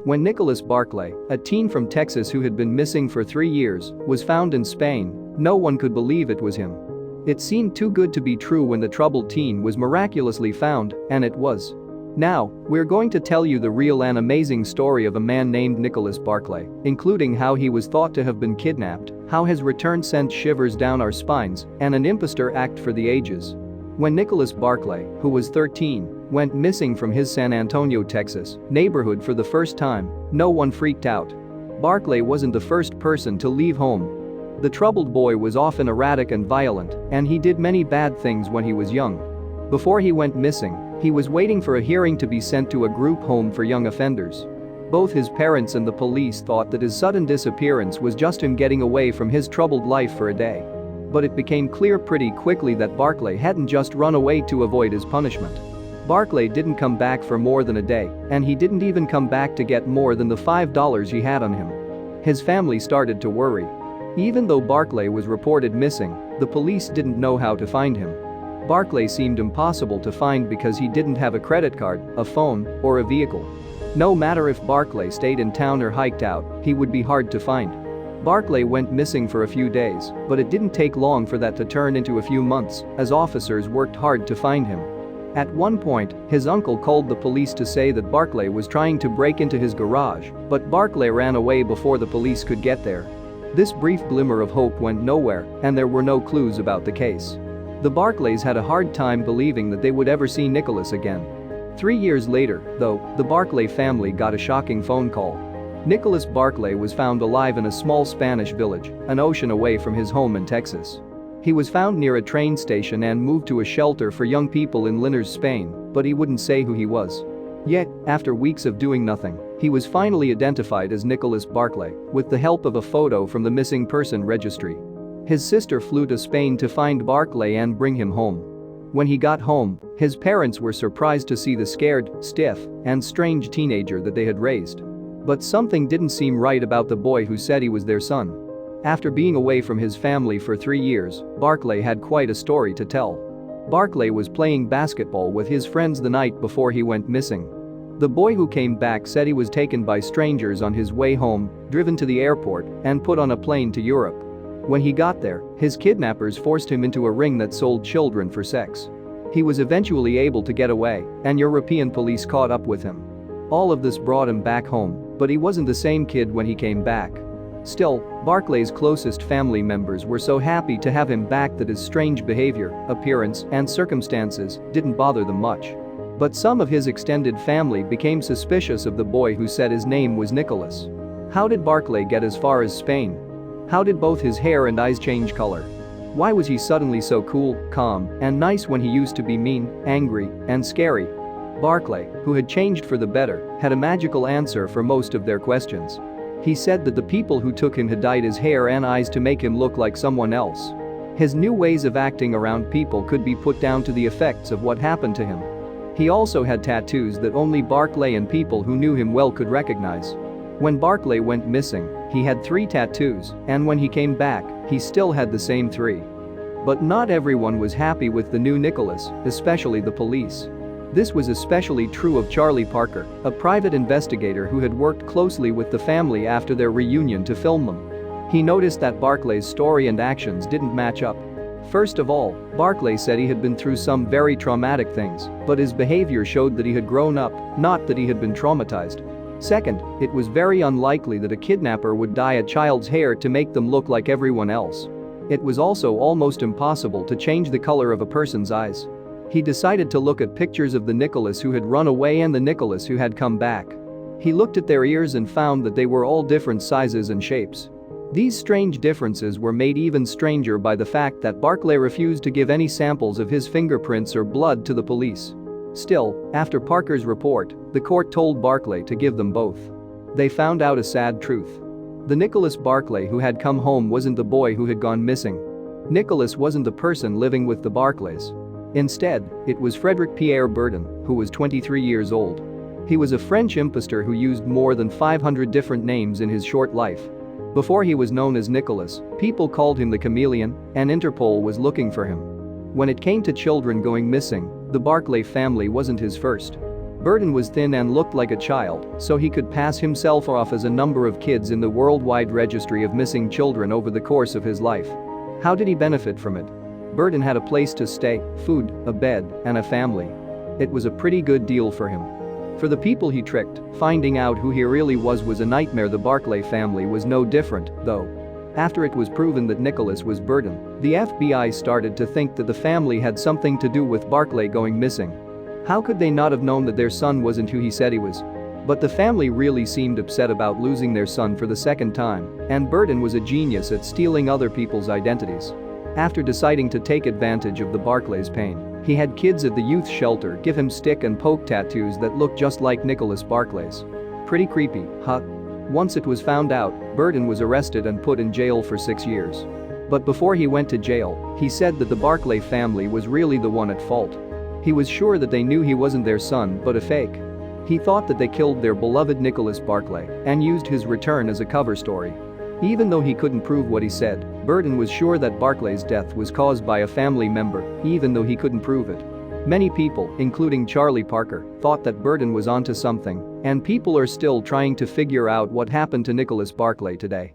When Nicholas Barclay, a teen from Texas who had been missing for 3 years, was found in Spain, no one could believe it was him. It seemed too good to be true when the troubled teen was miraculously found, and it was. Now, we're going to tell you the real and amazing story of a man named Nicholas Barclay, including how he was thought to have been kidnapped, how his return sent shivers down our spines, and an impostor act for the ages. When Nicholas Barclay, who was 13, went missing from his San Antonio, Texas, neighborhood for the first time, no one freaked out. Barclay wasn't the first person to leave home. The troubled boy was often erratic and violent, and he did many bad things when he was young. Before he went missing, he was waiting for a hearing to be sent to a group home for young offenders. Both his parents and the police thought that his sudden disappearance was just him getting away from his troubled life for a day. But it became clear pretty quickly that Barclay hadn't just run away to avoid his punishment. Barclay didn't come back for more than a day, and he didn't even come back to get more than the $5 he had on him. His family started to worry. Even though Barclay was reported missing, the police didn't know how to find him. Barclay seemed impossible to find because he didn't have a credit card, a phone, or a vehicle. No matter if Barclay stayed in town or hiked out, he would be hard to find. Barclay went missing for a few days, but it didn't take long for that to turn into a few months, as officers worked hard to find him. At one point, his uncle called the police to say that Barclay was trying to break into his garage, but Barclay ran away before the police could get there. This brief glimmer of hope went nowhere, and there were no clues about the case. The Barclays had a hard time believing that they would ever see Nicholas again. 3 years later, though, the Barclay family got a shocking phone call. Nicholas Barclay was found alive in a small Spanish village, an ocean away from his home in Texas. He was found near a train station and moved to a shelter for young people in Linares, Spain, but he wouldn't say who he was. Yet, after weeks of doing nothing, he was finally identified as Nicholas Barclay, with the help of a photo from the missing person registry. His sister flew to Spain to find Barclay and bring him home. When he got home, his parents were surprised to see the scared, stiff, and strange teenager that they had raised. But something didn't seem right about the boy who said he was their son. After being away from his family for 3 years, Barclay had quite a story to tell. Barclay was playing basketball with his friends the night before he went missing. The boy who came back said he was taken by strangers on his way home, driven to the airport, and put on a plane to Europe. When he got there, his kidnappers forced him into a ring that sold children for sex. He was eventually able to get away, and European police caught up with him. All of this brought him back home, but he wasn't the same kid when he came back. Still, Barclay's closest family members were so happy to have him back that his strange behavior, appearance, and circumstances didn't bother them much. But some of his extended family became suspicious of the boy who said his name was Nicholas. How did Barclay get as far as Spain? How did both his hair and eyes change color? Why was he suddenly so cool, calm, and nice when he used to be mean, angry, and scary? Barclay, who had changed for the better, had a magical answer for most of their questions. He said that the people who took him had dyed his hair and eyes to make him look like someone else. His new ways of acting around people could be put down to the effects of what happened to him. He also had tattoos that only Barclay and people who knew him well could recognize. When Barclay went missing, he had 3 tattoos, and when he came back, he still had the same 3. But not everyone was happy with the new Nicholas, especially the police. This was especially true of Charlie Parker, a private investigator who had worked closely with the family after their reunion to film them. He noticed that Barclay's story and actions didn't match up. First of all, Barclay said he had been through some very traumatic things, but his behavior showed that he had grown up, not that he had been traumatized. Second, it was very unlikely that a kidnapper would dye a child's hair to make them look like everyone else. It was also almost impossible to change the color of a person's eyes. He decided to look at pictures of the Nicholas who had run away and the Nicholas who had come back. He looked at their ears and found that they were all different sizes and shapes. These strange differences were made even stranger by the fact that Barclay refused to give any samples of his fingerprints or blood to the police. Still, after Parker's report, the court told Barclay to give them both. They found out a sad truth. The Nicholas Barclay who had come home wasn't the boy who had gone missing. Nicholas wasn't the person living with the Barclays. Instead, it was Frederick Pierre Burden, who was 23 years old. He was a French impostor who used more than 500 different names in his short life. Before he was known as Nicholas, people called him the Chameleon, and Interpol was looking for him. When it came to children going missing, the Barclay family wasn't his first. Burton was thin and looked like a child, so he could pass himself off as a number of kids in the worldwide registry of missing children over the course of his life. How did he benefit from it? Burton had a place to stay, food, a bed, and a family. It was a pretty good deal for him. For the people he tricked, finding out who he really was a nightmare. The Barclay family was no different, though. After it was proven that Nicholas was Burton, the FBI started to think that the family had something to do with Barclay going missing. How could they not have known that their son wasn't who he said he was? But the family really seemed upset about losing their son for the second time, and Burton was a genius at stealing other people's identities. After deciding to take advantage of the Barclays' pain, he had kids at the youth shelter give him stick and poke tattoos that looked just like Nicholas Barclay's. Pretty creepy, huh? Once it was found out, Burton was arrested and put in jail for 6 years. But before he went to jail, he said that the Barclay family was really the one at fault. He was sure that they knew he wasn't their son but a fake. He thought that they killed their beloved Nicholas Barclay and used his return as a cover story. Even though he couldn't prove what he said, Burton was sure that Barclay's death was caused by a family member, even though he couldn't prove it. Many people, including Charlie Parker, thought that Burton was onto something, and people are still trying to figure out what happened to Nicholas Barclay today.